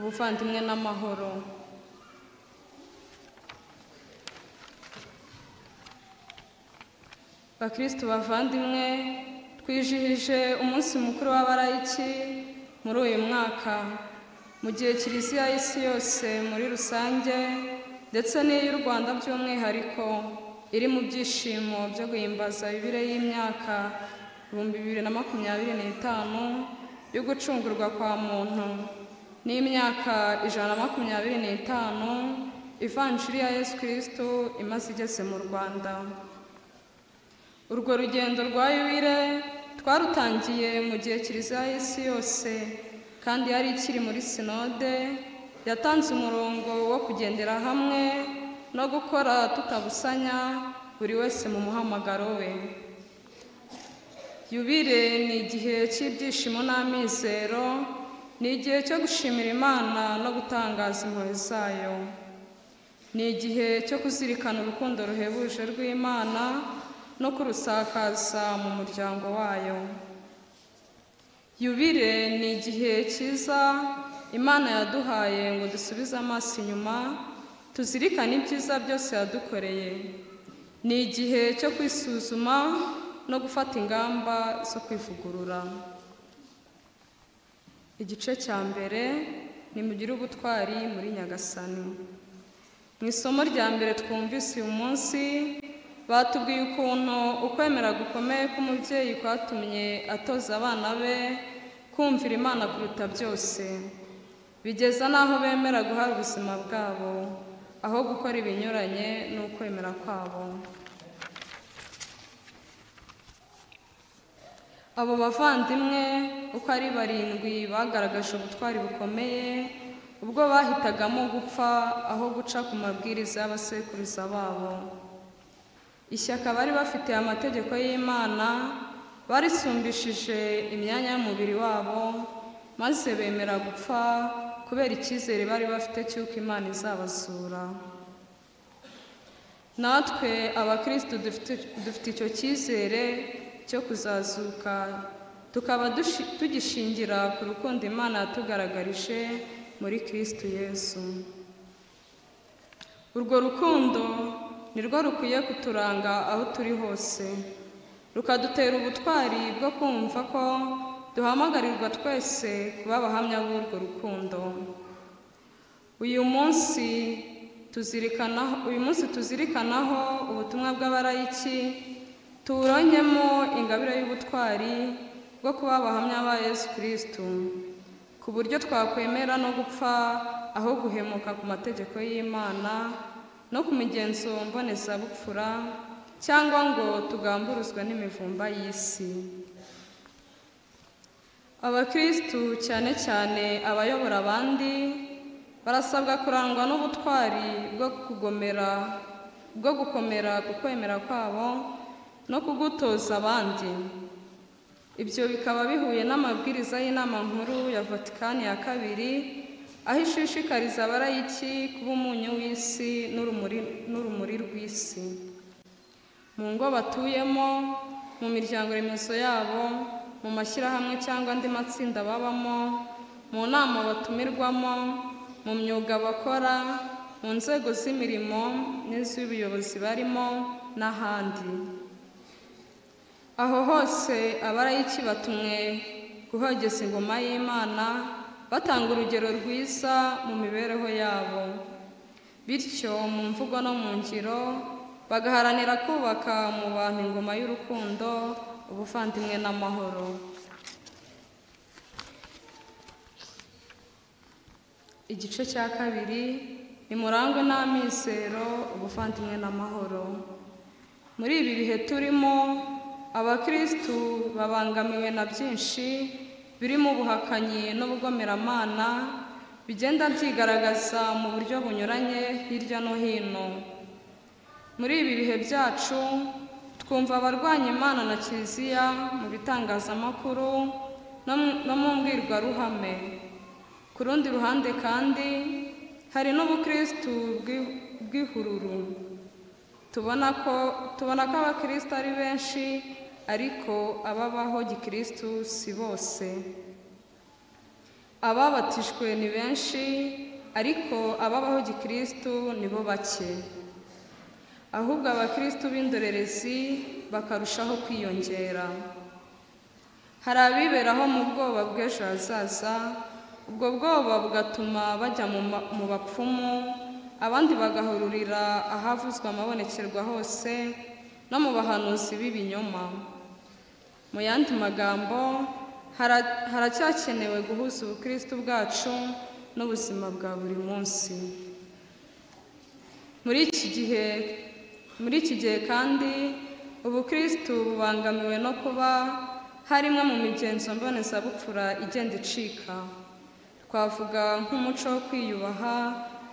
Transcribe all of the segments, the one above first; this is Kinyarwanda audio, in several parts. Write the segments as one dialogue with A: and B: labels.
A: ubuvandimwe n'amahoro. Bakristo bavandimwe, twijihije umunsi mukuru w'abalayiki muri uyu mwaka, mu gihe Kiliziya y'isi yose muri rusange ndetse n'iy'u Rwanda by'umwihariko iri mu byishimo byo guhimbaza yubile y'imyaka 2025 yo gucungurwa kwa muntu n'imyaka 125 Ivanjili ya Yesu Kristo imaze igeze mu Rwanda. Urwo rugendo rwa yubile twarutangiye mu gihe Kiliziya y'isi yose kandi yari ikiri muri sinode, yatanze umurongo wo kugendera hamwe no gukora tutabusanya buri wese mu muhamagaro we. Yubile ni igihe cy'ibyishimo n'amizero, ni igihe cyo gushimira Imana no gutangaza impuhwe zayo, ni igihe cyo kuzirikana urukundo ruhebuje rw'Imana no kurusakaza mu muryango wayo. Yubile ni igihe cyiza Imana yaduhaye ngo dusubize amaso inyuma, tuzirikane ibyiza byose yadukoreye. Ni igihe cyo kwisuzuma no gufata ingamba zo kwivugurura. Igice cya mbere ni mugire ubutwari muri Nyagasani. Mu isomo rya mbere twumvise uyu munsi, batubwiye ukuntu ukwemera gukomeye k'umubyeyi kwatumye atoza abana be kumvira Imana kuruta byose, bigeza n'aho bemera guhara ubuzima bwabo aho gukora ibinyuranye n'ukwemera kwabo. Abo bavandimwe uko ari 7 bagaragaje ubutwari bukomeye ubwo bahitagamo gupfa aho guca ku mabwiriza y'abasekuruza babo. Ishyaka bari bafitiye amategeko y'Imana barisumbishije imyanya y'umubiri wabo, maze bemera gupfa kubera icyizere bari bafite cy'uko Imana izabazura. Natwe abakristo dufite icyo cyizere cyo kuzazuka, tukaba tugishingira ku rukundo Imana yatugaragarije muri Kristo Yesu. Urwo rukundo nirwo rukwiye kuturanga aho turi hose, rukadutera ubutwari bwo kumva ko duhamagarirwa twese kuba abahamya b'urwo rukundo. Uyu munsi tuzirikanaho ubutumwa bw'abalayiki, tuwuronyemo ingabire y'ubutwari bwo kuba abahamya ba Yesu Kristo, ku buryo twakwemera no gupfa aho guhemuka ku mategeko y'Imana no ku migenzo mbonezabupfura, cyangwa ngo tugamburuzwe n'imivumba y'isi. Abakristo cyane cyane abayobora abandi barasabwa kurangwa n'ubutwari bwo gukomera ku kwemera kwabo no kugutoza abandi. Ibyo bikaba bihuye n'amabwiriza y'inama nkuru ya Vatikani ya 2, aho ishishikariza abalayiki kuba umunyu w'isi n'urumuri rw'isi, mu ngo batuyemo, mu miryango remezo yabo, mu mashyirahamwe cyangwa andi matsinda babamo, mu nama batumirwamo, mu myuga bakora, mu nzego z'imirimo n'iz'ubuyobozi barimo n'ahandi. Aho hose abalayiki batumwe guhogeza ingoma y'Imana, batanga urugero rwiza mu mibereho yabo, bityo mu mvugo no mu ngiro bagaharanira kubaka mu bantu ingoma y'urukundo, ubuvandimwe n'amahoro. Igice cya 2 ni murangwe n'amizero, ubuvandimwe n'amahoro. Muri ibi bihe turimo, abakristo babangamiwe na byinshi birimo ubuhakanyi n'ubugomeramana bigenda byigaragaza mu buryo bunyuranye hirya no hino. Muri ibi bihe byacu twumva abarwanya Imana na Kiliziya mu bitangazamakuru no mu mbwirwaruhame. Ku rundi ruhande kandi hari n'ubukristo bw'ihururu. Tubona ko abakristo ari benshi, ariko ababaho gikristo si bose. ababatijwe ni benshi ariko ababaho gikristo nibo bake, ahubwo abakristo b'indorerezi bakarushaho kwiyongera. Hari abiberaho mu bwoba bw'ejo hazaza, ubwo bwoba bugatuma bajya mu bapfumu, abandi bagahururira ahavuzwe amabonekerwa hose no mu bahanuzi b'ibinyoma. Mu yandi magambo, haracyakenewe guhuza ubukristo bwacu n'ubuzima bwa buri munsi. Muri iki gihe kandi ubukristo bubangamiwe no kuba hari imwe mu migenzo mbonezabupfura igenda icika. Twavuga nk'umuco wo kwiyubaha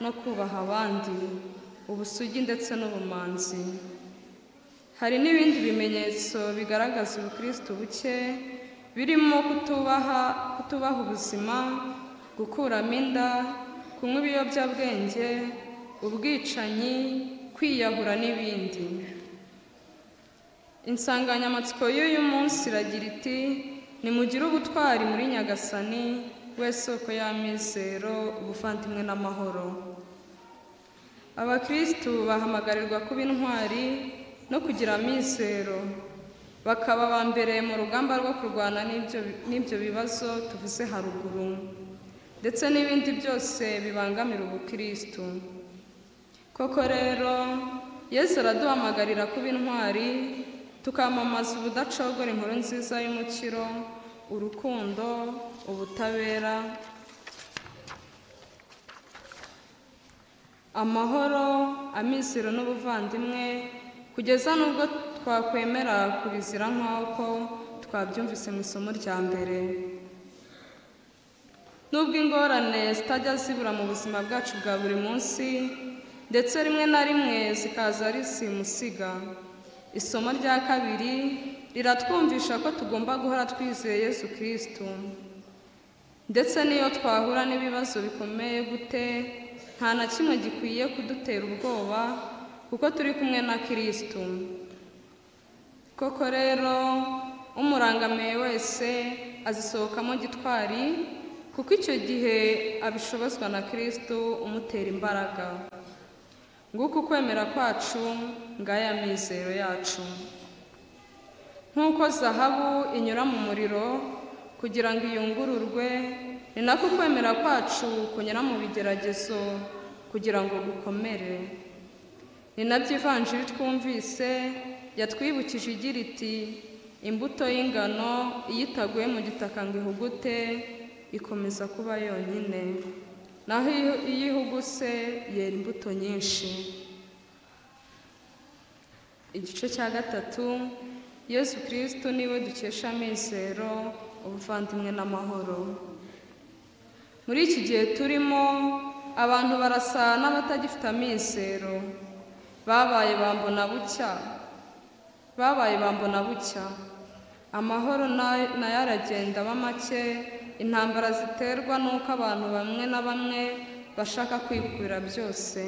A: no kubaha abandi, ubusugi ndetse n'ubumanzi. Hari n'ibindi bimenyetso bigaragaza ubukristo buke, birimo kutubaha ubuzima, gukuramo inda, kunywa ibiyobyabwenge, ubwicanyi, kwiyahura n'ibindi. Insanganyamatsiko y'uyu munsi iragira iti: nimugire ubutwari muri Nyagasani, we soko y'amizero, ubuvandimwe n'amahoro. Abakristo bahamagarirwa kuba intwari no kugira amizero, bakaba aba mbere mu rugamba rwo kurwana n'ibyo bibazo tuvuze haruguru, ndetse n'ibindi byose bibangamira ubukristo. Koko rero, Yesu araduhamagarira kuba intwari, tukamamaza ubudacogora inkuru nziza y'umukiro, urukundo, ubutabera, amahoro, amizero n'ubuvandimwe, kugeza n'ubwo twakwemera kubizira nk'uko twabyumvise mu isomo rya mbere. Nubwo ingorane zitajya zibura mu buzima bwacu bwa buri munsi, ndetse rimwe na rimwe zikaza ari simusiga, isomo rya kabiri riratwumvisha ko tugomba guhora twizeye Yesu Kristo. Ndetse n'iyo twahura n'ibibazo bikomeye gute, nta na kimwe gikwiye kudutera ubwoba, kuko turi kumwe na Kristo. Koko rero, umurangamiye wese azisohokamo gitwari, kuko icyo gihe abishobozwa na Kristo umutera imbaraga. Nguko ukwemera kwacu, ngaya mizero yacu. Nk'uko zahabu inyura mu muriro kugira ngo iyungururwe, ni nako kwemera kwacu kunyura mu bigeragezo kugira ngo gukomere. Ni nabyo ivanjiri twumvise yatwibukije igira iti: imbuto y'ingano iyo itaguye mu gitaka ngo ihugute, ikomeza kuba yonyine, naho iyo ihuguse yera imbuto nyinshi. Igice cya gatatu: Yesu Kristo niwe dukesha amizero, ubuvandimwe n'amahoro. Muri iki gihe turimo, abantu barasa n'abatagifite amizero, babaye bambona bucya. Amahoro nayo aragenda aba make, intambara ziterwa n'uko abantu bamwe na bamwe bashaka kwikubira byose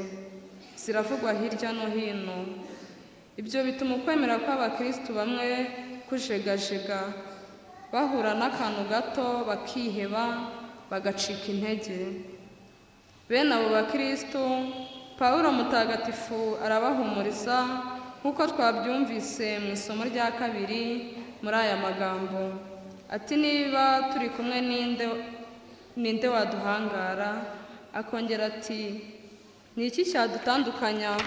A: ziravugwa hirya no hino. Ibyo bituma ukwemera kw'abakristo bamwe kujegajega, bahura n'akantu gato bakiheba, bagacika intege. Bene abo bakristo, Pawulo mutagatifu arabahumuriza nk'uko twabyumvise mu isomo rya kabiri muri aya magambo. Ati: niba turi kumwe ninde waduhangara? Akongera ati: ni iki cyadutandukanya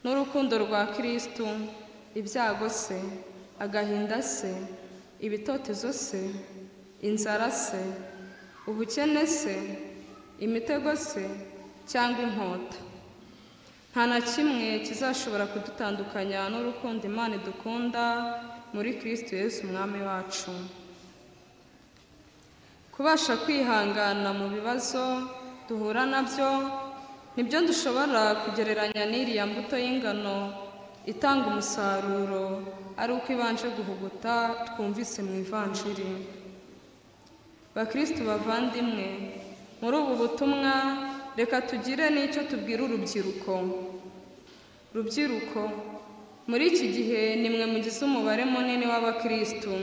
A: n'urukundo rwa Kristo? Ibyago se, agahinda se, ibitotezo se, inzara se, ubukene se, imitego se, cyangwa inkota? Nta na kimwe kizashobora kudutandukanya n'urukundo Imana idukunda muri Kristo Yesu umwami wacu. Kubasha kwihangana mu bibazo duhura nabyo nibyo dushobora kugereranya n'iriya mbuto y'ingano itanga umusaruro, ari uko ibanje guhuguta twumvise mu ivanjiri. Bakristo bavandimwe, muri ubu butumwa reka tugire n'icyo tubwira urubyiruko. Rubyiruko, muri iki gihe nimwe mugize umubare munini w'abakristo.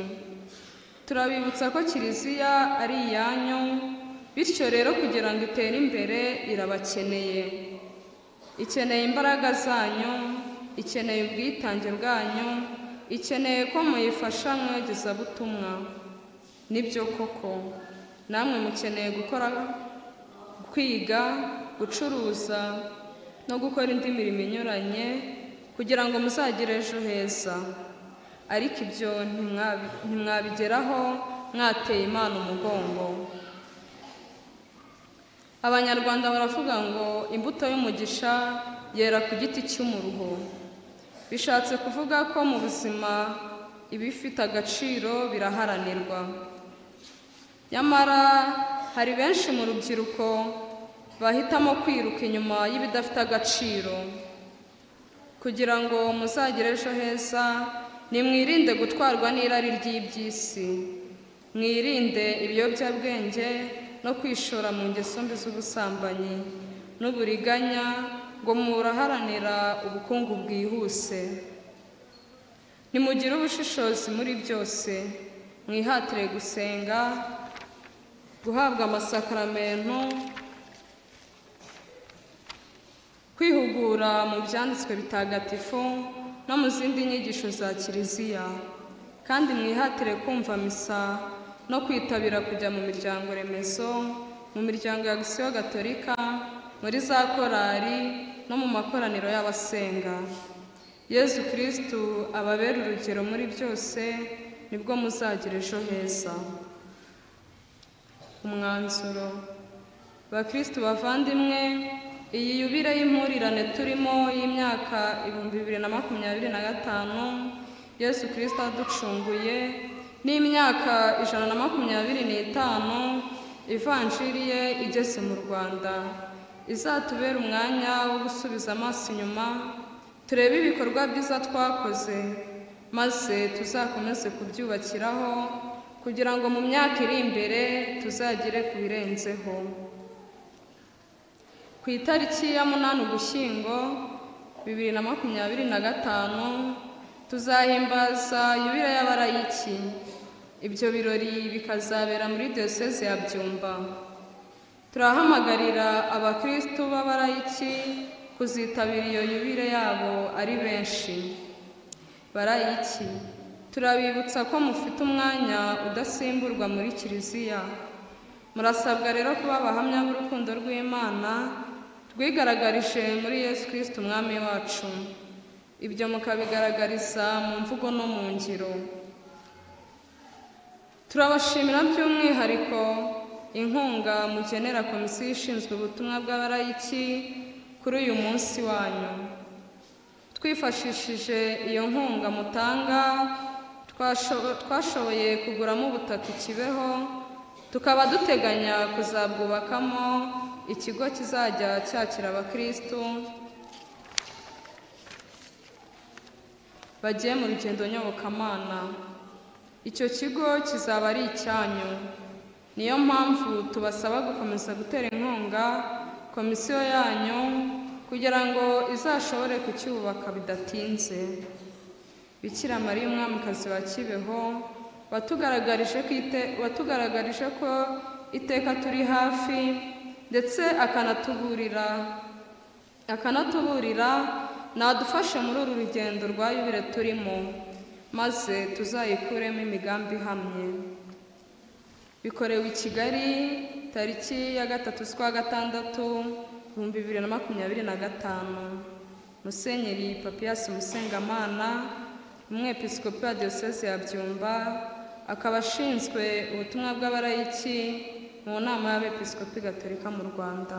A: turabibutsa ko kiliziya ari iyanyu, bityo rero kugira ngo itere imbere irabakeneye. Ikeneye imbaraga zanyu, ikeneye ubwitange bwanyu, ikeneye ko muyifasha mu iyogezabutumwa. Nibyo koko, namwe mukeneye gukora, kwiga, gucuruza no gukora indi mirimo inyuranye kugira ngo muzagire ejo heza. Ariko ibyo ntimwabigeraho mwateye Imana umugongo. Abanyarwanda baravuga ngo imbuto y'umugisha yera ku giti cy'umuruho. Bishatse kuvuga ko mu buzima ibifite agaciro biraharanirwa. Nyamara hari benshi mu rubyiruko bahitamo kwiruka inyuma y'ibidafite agaciro. Kugira ngo muzagire ejo heza, nimwirinde gutwarwa n'irari ry'iby'isi, mwirinde ibiyobyabwenge no kwishora mu ngeso mbi z'ubusambanyi n'uburiganya, ngo muraharanira ubukungu bwihuse. Nimugire ubushishozi muri byose, mwihatire gusenga, guhabwa amasakaramentu, kwihugura mu byanditswe bitagatifu no mu zindi nyigisho za kiliziya, kandi mwihatire kumva misa no kwitabira kujya mu miryango remezo, mu miryango ya Gisiyo Gatolika, muri za korali no mu makoraniro y'abasenga. Yezu Kristu ababere urugero muri byose, nibwo muzagira ejo heza. Umwanzuro. Bakristu bavandimwe, iyi yubile y'impurirane turimo y'imyaka 2025 Yezu Kristu aducunguye, n'imyaka 125 ivanjiri ye igeze mu Rwanda, izatubera umwanya wo gusubiza amaso inyuma, turebe ibikorwa byiza twakoze, maze tuzakomeze kubyubakiraho kugira ngo mu myaka iri imbere tuzagere ku birenzeho. Ku itariki ya 8 Ugushyingo 2025 tuzahimbaza yubile y'abarayiki. Ibyo birori bikazabera muri diyoseze ya Byumba. Turahamagarira abakristu b'abarayiki kuzitabira iyo yubile yabo ari benshi. Barayiki, turabibutsa ko mufite umwanya udasimburwa muri kiliziya. Murasabwa rero kuba abahamya b'urukundo rw'Imana rwigaragarije muri Yesu Kristo umwami wacu. Ibyo mukabigaragariza mu mvugo no mu ngiro. Turabashimira by'umwihariko inkunga mugenera komisiyo ishinzwe ubutumwa bw'abarayiki kuri uyu munsi wanyu. Twifashishije iyo nkunga mutanga, twashoboye kuguramo ubutaka i Kibeho, tukaba duteganya kuzabwubakamo ikigo kizajya cyakira abakristu bagiye mu rugendo nyobokamana. Icyo kigo kizaba ari icyanyu. Niyo mpamvu tubasaba gukomeza gutera inkunga komisiyo yanyu kugira ngo izashobore kucyubaka bidatinze. Bikira Mariya umwamikazi wa Kibeho watugaragarije ko iteka turi hafi, ndetse akanatuburira nadufashe muri uru rugendo rwa yubile turimo, maze tuzayikuremo imigambi ihamye. Bikorewe i Kigali tariki ya 3/6/2025. Musenyeri Papias Musengamana, umwepiskopi wa diyoseze ya Byumba, akaba ashinzwe ubutumwa bw'abarayiki mu nama y'abepiskopi Gatolika mu Rwanda.